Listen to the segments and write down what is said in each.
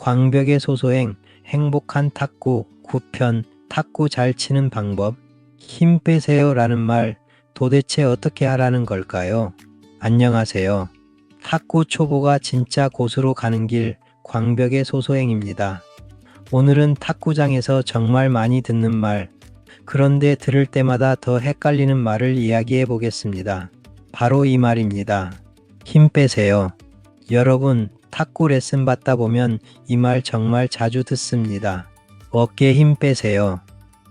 광벽의 소소행, 행복한 탁구, 9편, 탁구 잘 치는 방법, 힘 빼세요 라는 말 도대체 어떻게 하라는 걸까요? 안녕하세요. 탁구 초보가 진짜 고수로 가는 길, 광벽의 소소행입니다. 오늘은 탁구장에서 정말 많이 듣는 말, 그런데 들을 때마다 더 헷갈리는 말을 이야기해 보겠습니다. 바로 이 말입니다. 힘 빼세요. 여러분, 탁구 레슨 받다 보면 이 말 정말 자주 듣습니다. 어깨 힘 빼세요.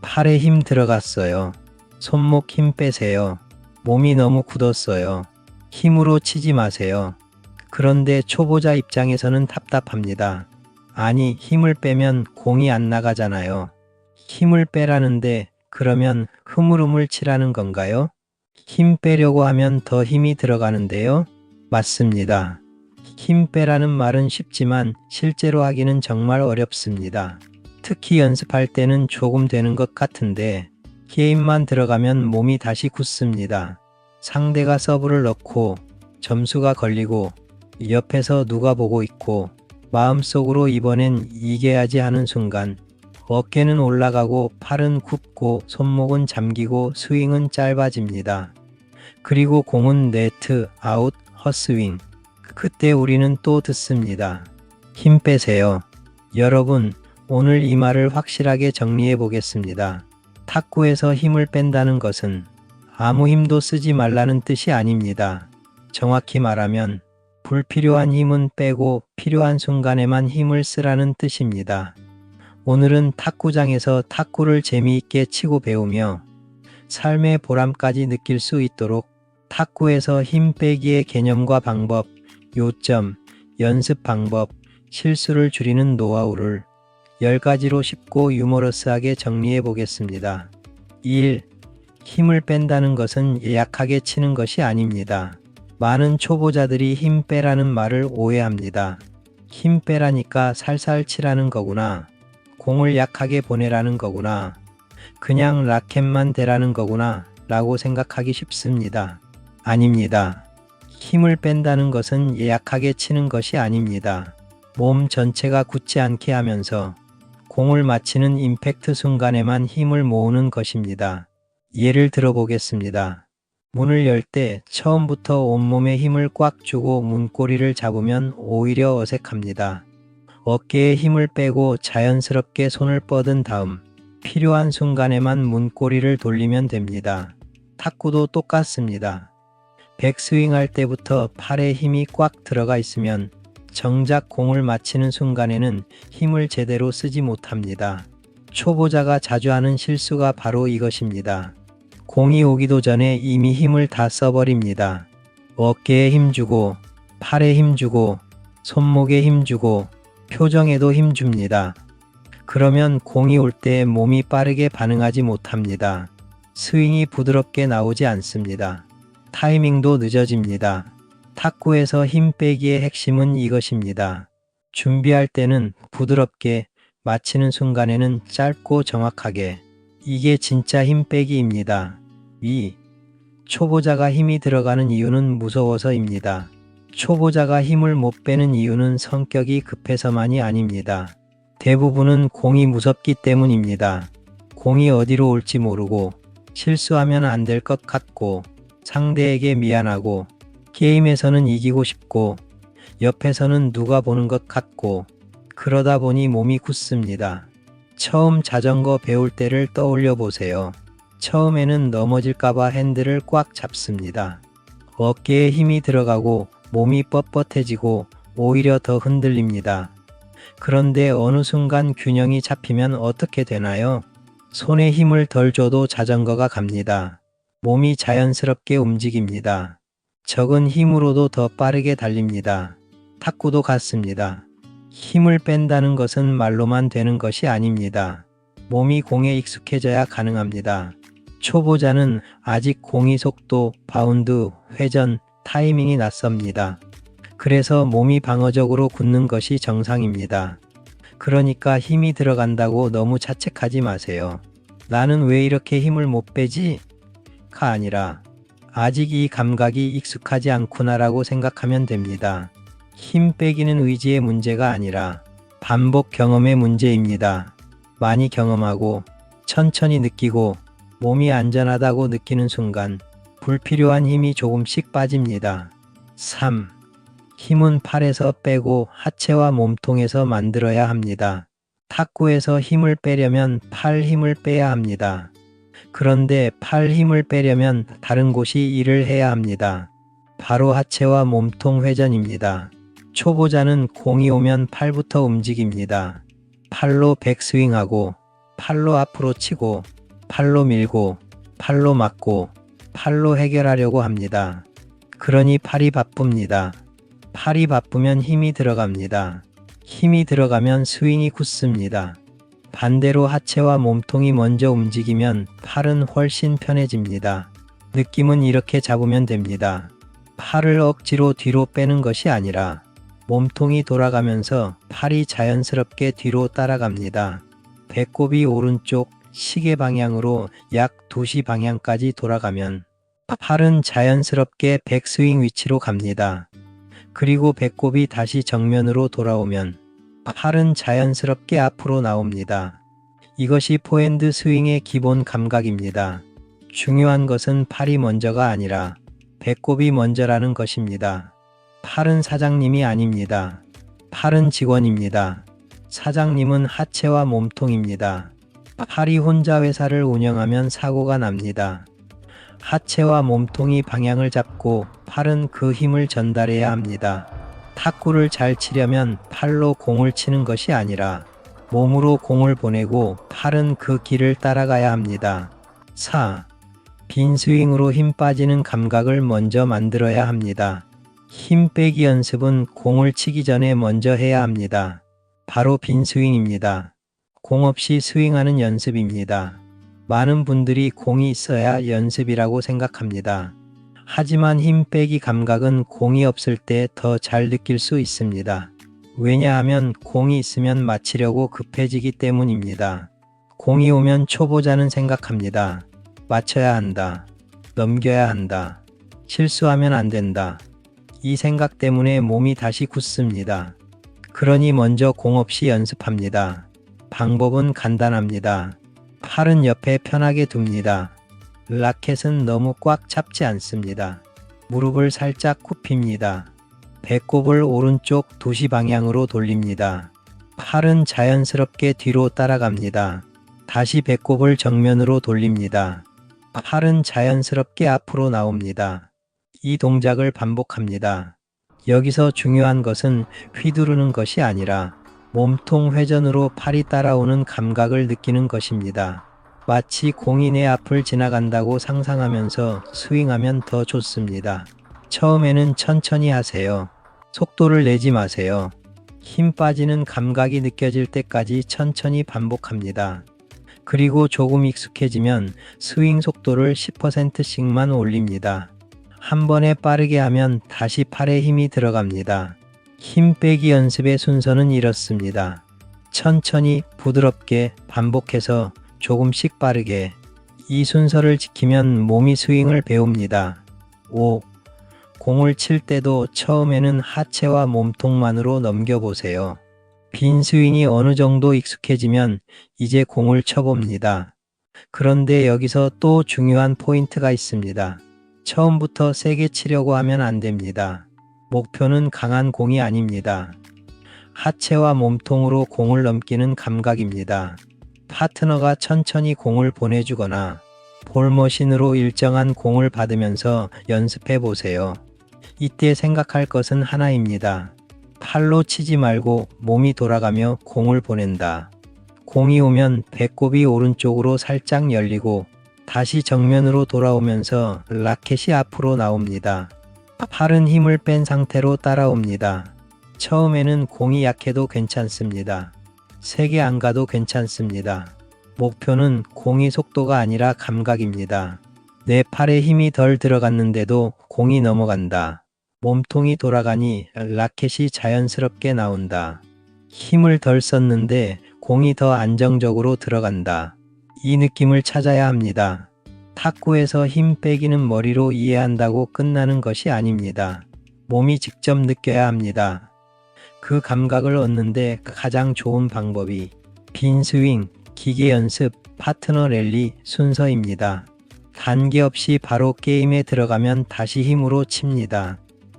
팔에 힘 들어갔어요. 손목 힘 빼세요. 몸이 너무 굳었어요. 힘으로 치지 마세요. 그런데 초보자 입장에서는 답답합니다. 아니, 힘을 빼면 공이 안 나가잖아요. 힘을 빼라는데 그러면 흐물흐물 치라는 건가요? 힘 빼려고 하면 더 힘이 들어가는데요? 맞습니다. 힘 빼라는 말은 쉽지만 실제로 하기는 정말 어렵습니다. 특히 연습할 때는 조금 되는 것 같은데 게임만 들어가면 몸이 다시 굳습니다. 상대가 서브를 넣고 점수가 걸리고 옆에서 누가 보고 있고 마음속으로 이번엔 이겨야지 하는 순간 어깨는 올라가고 팔은 굽고 손목은 잠기고 스윙은 짧아집니다. 그리고 공은 네트, 아웃, 헛스윙. 그때 우리는 또 듣습니다. 힘 빼세요. 여러분, 오늘 이 말을 확실하게 정리해 보겠습니다. 탁구에서 힘을 뺀다는 것은 아무 힘도 쓰지 말라는 뜻이 아닙니다. 정확히 말하면 불필요한 힘은 빼고 필요한 순간에만 힘을 쓰라는 뜻입니다. 오늘은 탁구장에서 탁구를 재미있게 치고 배우며 삶의 보람까지 느낄 수 있도록 탁구에서 힘 빼기의 개념과 방법, 요점, 연습 방법, 실수를 줄이는 노하우를 10가지로 쉽고 유머러스하게 정리해 보겠습니다. 1. 힘을 뺀다는 것은 약하게 치는 것이 아닙니다. 많은 초보자들이 힘 빼라는 말을 오해합니다. 힘 빼라니까 살살 치라는 거구나. 공을 약하게 보내라는 거구나. 그냥 라켓만 대라는 거구나 라고 생각하기 쉽습니다. 아닙니다. 힘을 뺀다는 것은 약하게 치는 것이 아닙니다. 몸 전체가 굳지 않게 하면서 공을 맞히는 임팩트 순간에만 힘을 모으는 것입니다. 예를 들어 보겠습니다. 문을 열 때 처음부터 온몸에 힘을 꽉 주고 문고리를 잡으면 오히려 어색합니다. 어깨에 힘을 빼고 자연스럽게 손을 뻗은 다음 필요한 순간에만 문고리를 돌리면 됩니다. 탁구도 똑같습니다. 백스윙 할 때부터 팔에 힘이 꽉 들어가 있으면 정작 공을 맞히는 순간에는 힘을 제대로 쓰지 못합니다. 초보자가 자주 하는 실수가 바로 이것입니다. 공이 오기도 전에 이미 힘을 다 써버립니다. 어깨에 힘주고, 팔에 힘주고, 손목에 힘주고, 표정에도 힘줍니다. 그러면 공이 올 때 몸이 빠르게 반응하지 못합니다. 스윙이 부드럽게 나오지 않습니다. 타이밍도 늦어집니다. 탁구에서 힘 빼기의 핵심은 이것입니다. 준비할 때는 부드럽게, 마치는 순간에는 짧고 정확하게. 이게 진짜 힘 빼기입니다. 2. 초보자가 힘이 들어가는 이유는 무서워서입니다. 초보자가 힘을 못 빼는 이유는 성격이 급해서만이 아닙니다. 대부분은 공이 무섭기 때문입니다. 공이 어디로 올지 모르고 실수하면 안 될 것 같고 상대에게 미안하고 게임에서는 이기고 싶고 옆에서는 누가 보는 것 같고 그러다 보니 몸이 굳습니다. 처음 자전거 배울 때를 떠올려 보세요. 처음에는 넘어질까봐 핸들을 꽉 잡습니다. 어깨에 힘이 들어가고 몸이 뻣뻣해지고 오히려 더 흔들립니다. 그런데 어느 순간 균형이 잡히면 어떻게 되나요? 손에 힘을 덜 줘도 자전거가 갑니다. 몸이 자연스럽게 움직입니다. 적은 힘으로도 더 빠르게 달립니다. 탁구도 같습니다. 힘을 뺀다는 것은 말로만 되는 것이 아닙니다. 몸이 공에 익숙해져야 가능합니다. 초보자는 아직 공이 속도, 바운드, 회전, 타이밍이 낯섭니다. 그래서 몸이 방어적으로 굳는 것이 정상입니다. 그러니까 힘이 들어간다고 너무 자책하지 마세요. 나는 왜 이렇게 힘을 못 빼지? 가 아니라 아직 이 감각이 익숙하지 않구나라고 생각하면 됩니다. 힘 빼기는 의지의 문제가 아니라 반복 경험의 문제입니다. 많이 경험하고 천천히 느끼고 몸이 안전하다고 느끼는 순간 불필요한 힘이 조금씩 빠집니다. 3. 힘은 팔에서 빼고 하체와 몸통에서 만들어야 합니다. 탁구에서 힘을 빼려면 팔 힘을 빼야 합니다. 그런데 팔 힘을 빼려면 다른 곳이 일을 해야 합니다. 바로 하체와 몸통 회전입니다. 초보자는 공이 오면 팔부터 움직입니다. 팔로 백스윙하고 팔로 앞으로 치고 팔로 밀고 팔로 맞고 팔로 해결하려고 합니다. 그러니 팔이 바쁩니다. 팔이 바쁘면 힘이 들어갑니다. 힘이 들어가면 스윙이 굳습니다. 반대로 하체와 몸통이 먼저 움직이면 팔은 훨씬 편해집니다. 느낌은 이렇게 잡으면 됩니다. 팔을 억지로 뒤로 빼는 것이 아니라 몸통이 돌아가면서 팔이 자연스럽게 뒤로 따라갑니다. 배꼽이 오른쪽 시계 방향으로 약 2시 방향까지 돌아가면 팔은 자연스럽게 백스윙 위치로 갑니다. 그리고 배꼽이 다시 정면으로 돌아오면 팔은 자연스럽게 앞으로 나옵니다. 이것이 포핸드 스윙의 기본 감각입니다. 중요한 것은 팔이 먼저가 아니라 배꼽이 먼저라는 것입니다. 팔은 사장님이 아닙니다. 팔은 직원입니다. 사장님은 하체와 몸통입니다. 팔이 혼자 회사를 운영하면 사고가 납니다. 하체와 몸통이 방향을 잡고 팔은 그 힘을 전달해야 합니다. 탁구를 잘 치려면 팔로 공을 치는 것이 아니라 몸으로 공을 보내고 팔은 그 길을 따라가야 합니다. 4. 빈 스윙으로 힘 빠지는 감각을 먼저 만들어야 합니다. 힘 빼기 연습은 공을 치기 전에 먼저 해야 합니다. 바로 빈 스윙입니다. 공 없이 스윙하는 연습입니다. 많은 분들이 공이 있어야 연습이라고 생각합니다. 하지만 힘 빼기 감각은 공이 없을 때 더 잘 느낄 수 있습니다. 왜냐하면 공이 있으면 맞히려고 급해지기 때문입니다. 공이 오면 초보자는 생각합니다. 맞춰야 한다. 넘겨야 한다. 실수하면 안 된다. 이 생각 때문에 몸이 다시 굳습니다. 그러니 먼저 공 없이 연습합니다. 방법은 간단합니다. 팔은 옆에 편하게 둡니다. 라켓은 너무 꽉 잡지 않습니다. 무릎을 살짝 굽힙니다. 배꼽을 오른쪽 2시 방향으로 돌립니다. 팔은 자연스럽게 뒤로 따라갑니다. 다시 배꼽을 정면으로 돌립니다. 팔은 자연스럽게 앞으로 나옵니다. 이 동작을 반복합니다. 여기서 중요한 것은 휘두르는 것이 아니라 몸통 회전으로 팔이 따라오는 감각을 느끼는 것입니다. 마치 공이 내 앞을 지나간다고 상상하면서 스윙하면 더 좋습니다. 처음에는 천천히 하세요. 속도를 내지 마세요. 힘 빠지는 감각이 느껴질 때까지 천천히 반복합니다. 그리고 조금 익숙해지면 스윙 속도를 10%씩만 올립니다. 한 번에 빠르게 하면 다시 팔에 힘이 들어갑니다. 힘 빼기 연습의 순서는 이렇습니다. 천천히 부드럽게 반복해서 조금씩 빠르게. 이 순서를 지키면 몸이 스윙을 배웁니다. 5. 공을 칠 때도 처음에는 하체와 몸통만으로 넘겨보세요. 빈 스윙이 어느 정도 익숙해지면 이제 공을 쳐봅니다. 그런데 여기서 또 중요한 포인트가 있습니다. 처음부터 세게 치려고 하면 안 됩니다. 목표는 강한 공이 아닙니다. 하체와 몸통으로 공을 넘기는 감각입니다. 파트너가 천천히 공을 보내주거나 볼머신으로 일정한 공을 받으면서 연습해 보세요. 이때 생각할 것은 하나입니다. 팔로 치지 말고 몸이 돌아가며 공을 보낸다. 공이 오면 배꼽이 오른쪽으로 살짝 열리고 다시 정면으로 돌아오면서 라켓이 앞으로 나옵니다. 팔은 힘을 뺀 상태로 따라옵니다. 처음에는 공이 약해도 괜찮습니다. 세게 안 가도 괜찮습니다. 목표는 공이 속도가 아니라 감각입니다. 내 팔에 힘이 덜 들어갔는데도 공이 넘어간다. 몸통이 돌아가니 라켓이 자연스럽게 나온다. 힘을 덜 썼는데 공이 더 안정적으로 들어간다. 이 느낌을 찾아야 합니다. 탁구에서 힘 빼기는 머리로 이해한다고 끝나는 것이 아닙니다. 몸이 직접 느껴야 합니다. 그 감각을 얻는데 가장 좋은 방법이 빈 스윙, 기계 연습, 파트너 랠리 순서입니다. 관계없이 바로 게임에 들어가면 다시 힘으로 칩니다.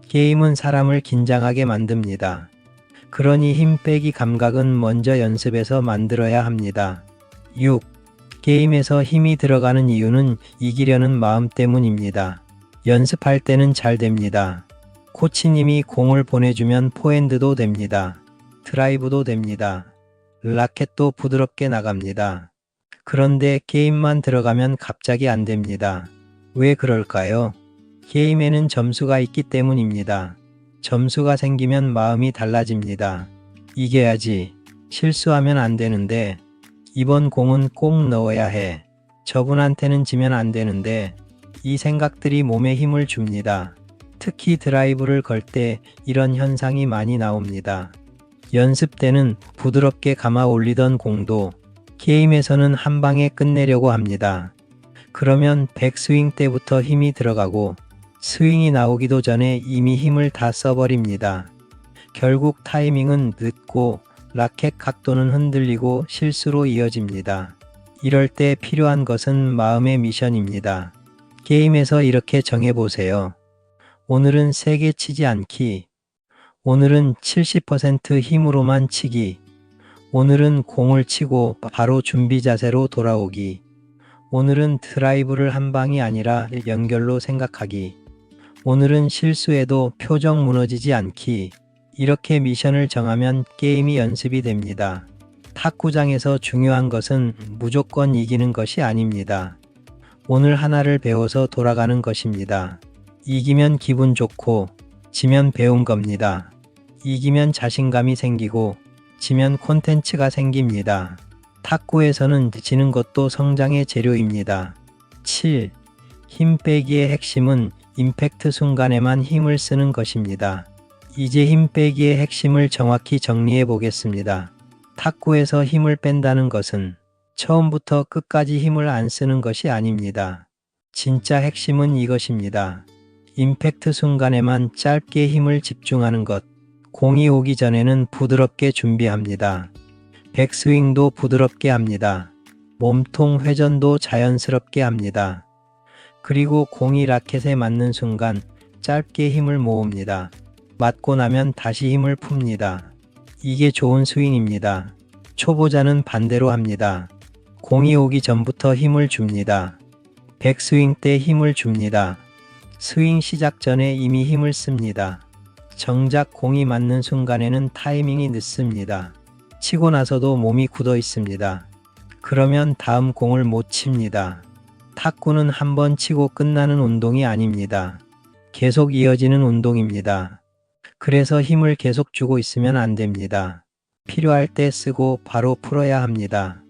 게임은 사람을 긴장하게 만듭니다. 그러니 힘 빼기 감각은 먼저 연습에서 만들어야 합니다. 6. 게임에서 힘이 들어가는 이유는 이기려는 마음 때문입니다. 연습할 때는 잘 됩니다. 코치님이 공을 보내주면 포핸드도 됩니다. 드라이브도 됩니다. 라켓도 부드럽게 나갑니다. 그런데 게임만 들어가면 갑자기 안 됩니다. 왜 그럴까요? 게임에는 점수가 있기 때문입니다. 점수가 생기면 마음이 달라집니다. 이겨야지. 실수하면 안 되는데. 이번 공은 꼭 넣어야 해. 저분한테는 지면 안 되는데. 이 생각들이 몸에 힘을 줍니다. 특히 드라이브를 걸 때 이런 현상이 많이 나옵니다. 연습 때는 부드럽게 감아 올리던 공도 게임에서는 한 방에 끝내려고 합니다. 그러면 백스윙 때부터 힘이 들어가고 스윙이 나오기도 전에 이미 힘을 다 써버립니다. 결국 타이밍은 늦고 라켓 각도는 흔들리고 실수로 이어집니다. 이럴 때 필요한 것은 마음의 미션입니다. 게임에서 이렇게 정해보세요. 오늘은 세게 치지 않기. 오늘은 70% 힘으로만 치기. 오늘은 공을 치고 바로 준비 자세로 돌아오기. 오늘은 드라이브를 한 방이 아니라 연결로 생각하기. 오늘은 실수해도 표정 무너지지 않기. 이렇게 미션을 정하면 게임이 연습이 됩니다. 탁구장에서 중요한 것은 무조건 이기는 것이 아닙니다. 오늘 하나를 배워서 돌아가는 것입니다. 이기면 기분 좋고 지면 배운 겁니다. 이기면 자신감이 생기고 지면 콘텐츠가 생깁니다. 탁구에서는 지는 것도 성장의 재료입니다. 7. 힘 빼기의 핵심은 임팩트 순간에만 힘을 쓰는 것입니다. 이제 힘 빼기의 핵심을 정확히 정리해 보겠습니다. 탁구에서 힘을 뺀다는 것은 처음부터 끝까지 힘을 안 쓰는 것이 아닙니다. 진짜 핵심은 이것입니다. 임팩트 순간에만 짧게 힘을 집중하는 것. 공이 오기 전에는 부드럽게 준비합니다. 백스윙도 부드럽게 합니다. 몸통 회전도 자연스럽게 합니다. 그리고 공이 라켓에 맞는 순간 짧게 힘을 모읍니다. 맞고 나면 다시 힘을 풉니다. 이게 좋은 스윙입니다. 초보자는 반대로 합니다. 공이 오기 전부터 힘을 줍니다. 백스윙 때 힘을 줍니다. 스윙 시작 전에 이미 힘을 씁니다. 정작 공이 맞는 순간에는 타이밍이 늦습니다. 치고 나서도 몸이 굳어 있습니다. 그러면 다음 공을 못 칩니다. 탁구는 한 번 치고 끝나는 운동이 아닙니다. 계속 이어지는 운동입니다. 그래서 힘을 계속 주고 있으면 안 됩니다. 필요할 때 쓰고 바로 풀어야 합니다.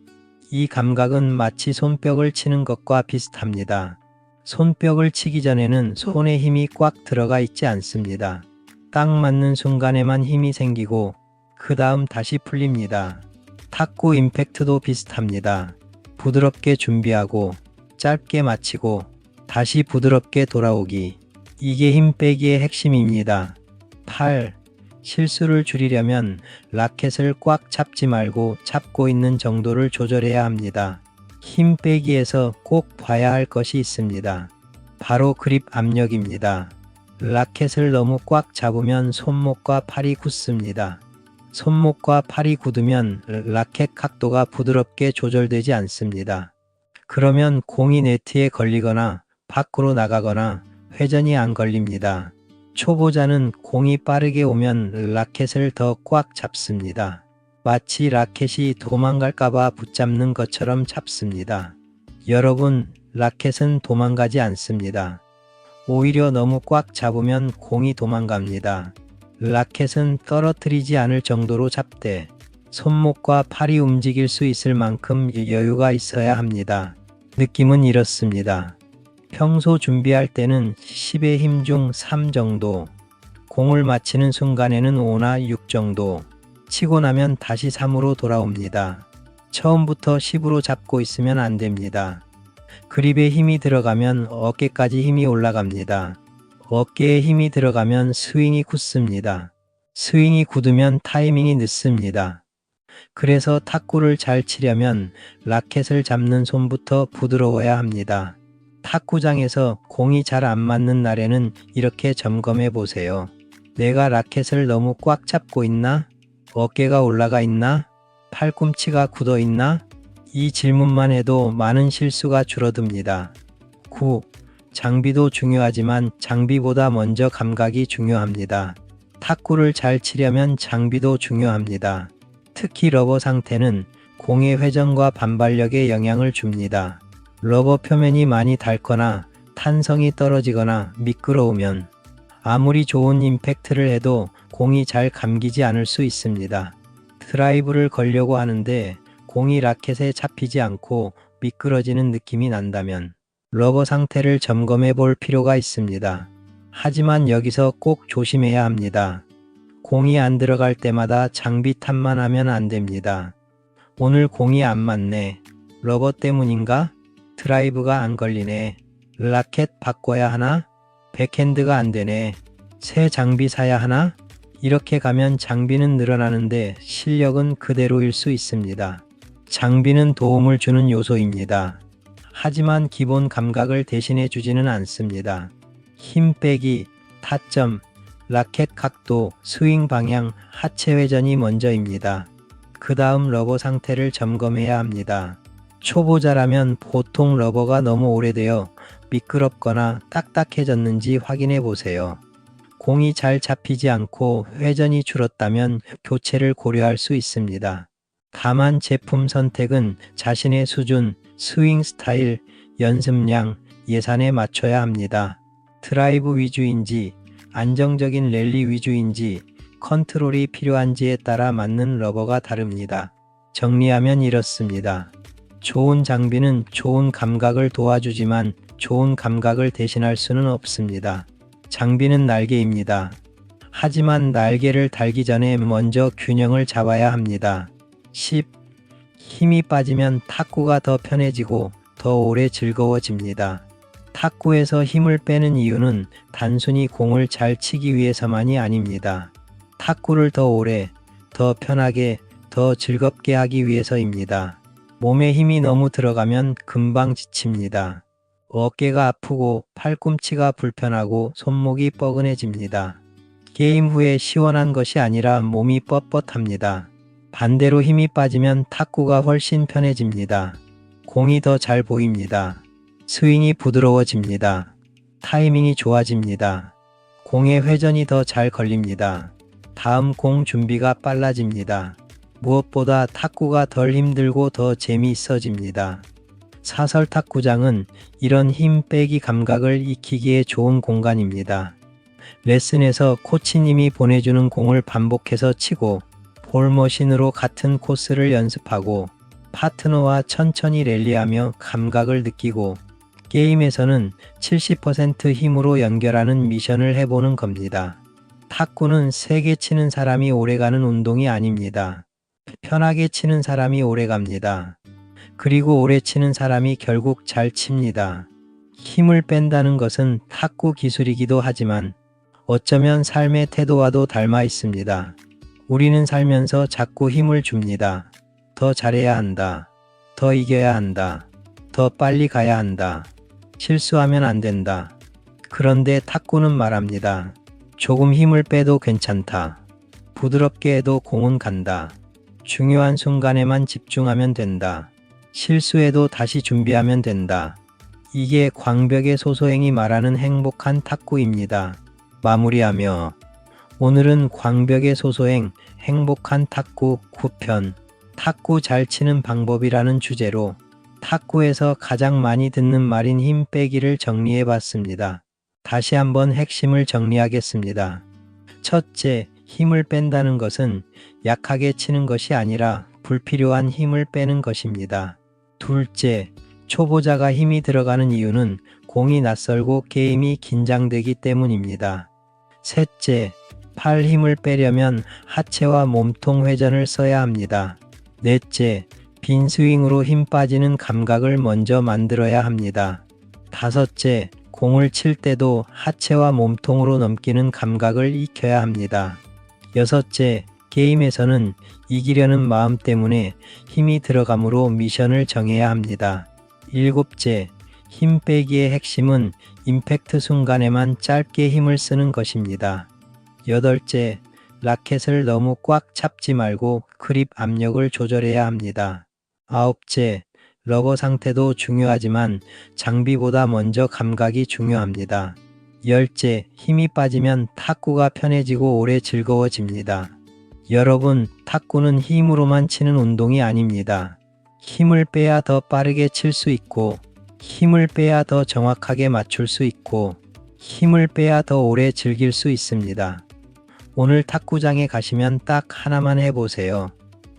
이 감각은 마치 손뼉을 치는 것과 비슷합니다. 손뼉을 치기 전에는 손에 힘이 꽉 들어가 있지 않습니다. 딱 맞는 순간에만 힘이 생기고 그 다음 다시 풀립니다. 탁구 임팩트도 비슷합니다. 부드럽게 준비하고 짧게 마치고 다시 부드럽게 돌아오기. 이게 힘 빼기의 핵심입니다. 8. 실수를 줄이려면 라켓을 꽉 잡지 말고 잡고 있는 정도를 조절해야 합니다. 힘 빼기에서 꼭 봐야 할 것이 있습니다. 바로 그립 압력입니다. 라켓을 너무 꽉 잡으면 손목과 팔이 굳습니다. 손목과 팔이 굳으면 라켓 각도가 부드럽게 조절되지 않습니다. 그러면 공이 네트에 걸리거나 밖으로 나가거나 회전이 안 걸립니다. 초보자는 공이 빠르게 오면 라켓을 더 꽉 잡습니다. 마치 라켓이 도망갈까봐 붙잡는 것처럼 잡습니다. 여러분, 라켓은 도망가지 않습니다. 오히려 너무 꽉 잡으면 공이 도망갑니다. 라켓은 떨어뜨리지 않을 정도로 잡되 손목과 팔이 움직일 수 있을 만큼 여유가 있어야 합니다. 느낌은 이렇습니다. 평소 준비할 때는 10의 힘 중 3 정도, 공을 맞히는 순간에는 5나 6 정도, 치고 나면 다시 3으로 돌아옵니다. 처음부터 10으로 잡고 있으면 안 됩니다. 그립에 힘이 들어가면 어깨까지 힘이 올라갑니다. 어깨에 힘이 들어가면 스윙이 굳습니다. 스윙이 굳으면 타이밍이 늦습니다. 그래서 탁구를 잘 치려면 라켓을 잡는 손부터 부드러워야 합니다. 탁구장에서 공이 잘 안 맞는 날에는 이렇게 점검해 보세요. 내가 라켓을 너무 꽉 잡고 있나? 어깨가 올라가 있나? 팔꿈치가 굳어 있나? 이 질문만 해도 많은 실수가 줄어듭니다. 9. 장비도 중요하지만 장비보다 먼저 감각이 중요합니다. 탁구를 잘 치려면 장비도 중요합니다. 특히 러버 상태는 공의 회전과 반발력에 영향을 줍니다. 러버 표면이 많이 닳거나 탄성이 떨어지거나 미끄러우면 아무리 좋은 임팩트를 해도 공이 잘 감기지 않을 수 있습니다. 드라이브를 걸려고 하는데 공이 라켓에 잡히지 않고 미끄러지는 느낌이 난다면 러버 상태를 점검해 볼 필요가 있습니다. 하지만 여기서 꼭 조심해야 합니다. 공이 안 들어갈 때마다 장비 탓만 하면 안 됩니다. 오늘 공이 안 맞네. 러버 때문인가? 드라이브가 안 걸리네. 라켓 바꿔야 하나? 백핸드가 안 되네. 새 장비 사야 하나? 이렇게 가면 장비는 늘어나는데 실력은 그대로일 수 있습니다. 장비는 도움을 주는 요소입니다. 하지만 기본 감각을 대신해 주지는 않습니다. 힘 빼기, 타점, 라켓 각도, 스윙 방향, 하체 회전이 먼저입니다. 그 다음 러버 상태를 점검해야 합니다. 초보자라면 보통 러버가 너무 오래되어 미끄럽거나 딱딱해졌는지 확인해 보세요. 공이 잘 잡히지 않고 회전이 줄었다면 교체를 고려할 수 있습니다. 다만 제품 선택은 자신의 수준, 스윙 스타일, 연습량, 예산에 맞춰야 합니다. 드라이브 위주인지, 안정적인 랠리 위주인지, 컨트롤이 필요한지에 따라 맞는 러버가 다릅니다. 정리하면 이렇습니다. 좋은 장비는 좋은 감각을 도와주지만 좋은 감각을 대신할 수는 없습니다. 장비는 날개입니다. 하지만 날개를 달기 전에 먼저 균형을 잡아야 합니다. 10. 힘이 빠지면 탁구가 더 편해지고 더 오래 즐거워집니다. 탁구에서 힘을 빼는 이유는 단순히 공을 잘 치기 위해서만이 아닙니다. 탁구를 더 오래, 더 편하게, 더 즐겁게 하기 위해서입니다. 몸에 힘이 너무 들어가면 금방 지칩니다. 어깨가 아프고 팔꿈치가 불편하고 손목이 뻐근해집니다. 게임 후에 시원한 것이 아니라 몸이 뻣뻣합니다. 반대로 힘이 빠지면 탁구가 훨씬 편해집니다. 공이 더 잘 보입니다. 스윙이 부드러워집니다. 타이밍이 좋아집니다. 공의 회전이 더 잘 걸립니다. 다음 공 준비가 빨라집니다. 무엇보다 탁구가 덜 힘들고 더 재미있어집니다. 사설 탁구장은 이런 힘 빼기 감각을 익히기에 좋은 공간입니다. 레슨에서 코치님이 보내주는 공을 반복해서 치고 볼머신으로 같은 코스를 연습하고 파트너와 천천히 랠리하며 감각을 느끼고 게임에서는 70% 힘으로 연결하는 미션을 해보는 겁니다. 탁구는 세게 치는 사람이 오래가는 운동이 아닙니다. 편하게 치는 사람이 오래갑니다. 그리고 오래 치는 사람이 결국 잘 칩니다. 힘을 뺀다는 것은 탁구 기술이기도 하지만 어쩌면 삶의 태도와도 닮아 있습니다. 우리는 살면서 자꾸 힘을 줍니다. 더 잘해야 한다. 더 이겨야 한다. 더 빨리 가야 한다. 실수하면 안 된다. 그런데 탁구는 말합니다. 조금 힘을 빼도 괜찮다. 부드럽게 해도 공은 간다. 중요한 순간에만 집중하면 된다. 실수해도 다시 준비하면 된다. 이게 광벽의 소소행이 말하는 행복한 탁구입니다. 마무리하며 오늘은 광벽의 소소행 행복한 탁구 9편 탁구 잘 치는 방법이라는 주제로 탁구에서 가장 많이 듣는 말인 힘 빼기를 정리해 봤습니다. 다시 한번 핵심을 정리하겠습니다. 첫째, 힘을 뺀다는 것은 약하게 치는 것이 아니라 불필요한 힘을 빼는 것입니다. 둘째, 초보자가 힘이 들어가는 이유는 공이 낯설고 게임이 긴장되기 때문입니다. 셋째, 팔 힘을 빼려면 하체와 몸통 회전을 써야 합니다. 넷째, 빈 스윙으로 힘 빠지는 감각을 먼저 만들어야 합니다. 다섯째, 공을 칠 때도 하체와 몸통으로 넘기는 감각을 익혀야 합니다. 6째, 게임에서는 이기려는 마음 때문에 힘이 들어가므로 미션을 정해야 합니다. 7째, 힘 빼기의 핵심은 임팩트 순간에만 짧게 힘을 쓰는 것입니다. 8째, 라켓을 너무 꽉 잡지 말고 그립 압력을 조절해야 합니다. 9째, 러버 상태도 중요하지만 장비보다 먼저 감각이 중요합니다. 10째, 힘이 빠지면 탁구가 편해지고 오래 즐거워집니다. 여러분, 탁구는 힘으로만 치는 운동이 아닙니다. 힘을 빼야 더 빠르게 칠 수 있고, 힘을 빼야 더 정확하게 맞출 수 있고, 힘을 빼야 더 오래 즐길 수 있습니다. 오늘 탁구장에 가시면 딱 하나만 해보세요.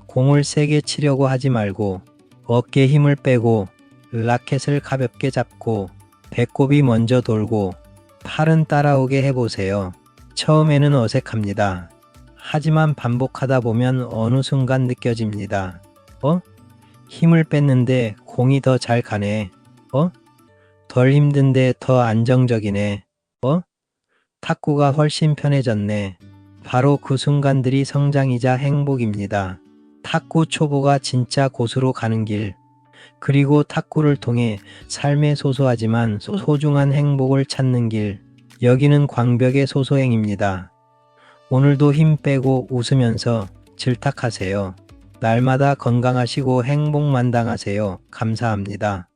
공을 세게 치려고 하지 말고, 어깨 힘을 빼고, 라켓을 가볍게 잡고, 배꼽이 먼저 돌고, 팔은 따라오게 해보세요. 처음에는 어색합니다. 하지만 반복하다 보면 어느 순간 느껴집니다. 힘을 뺐는데 공이 더 잘 가네. 덜 힘든데 더 안정적이네. 탁구가 훨씬 편해졌네. 바로 그 순간들이 성장이자 행복입니다. 탁구 초보가 진짜 고수로 가는 길. 그리고 탁구를 통해 삶의 소소하지만 소중한 행복을 찾는 길. 여기는 광벽의 소소행입니다. 오늘도 힘 빼고 웃으면서 질탁하세요. 날마다 건강하시고 행복만당하세요. 감사합니다.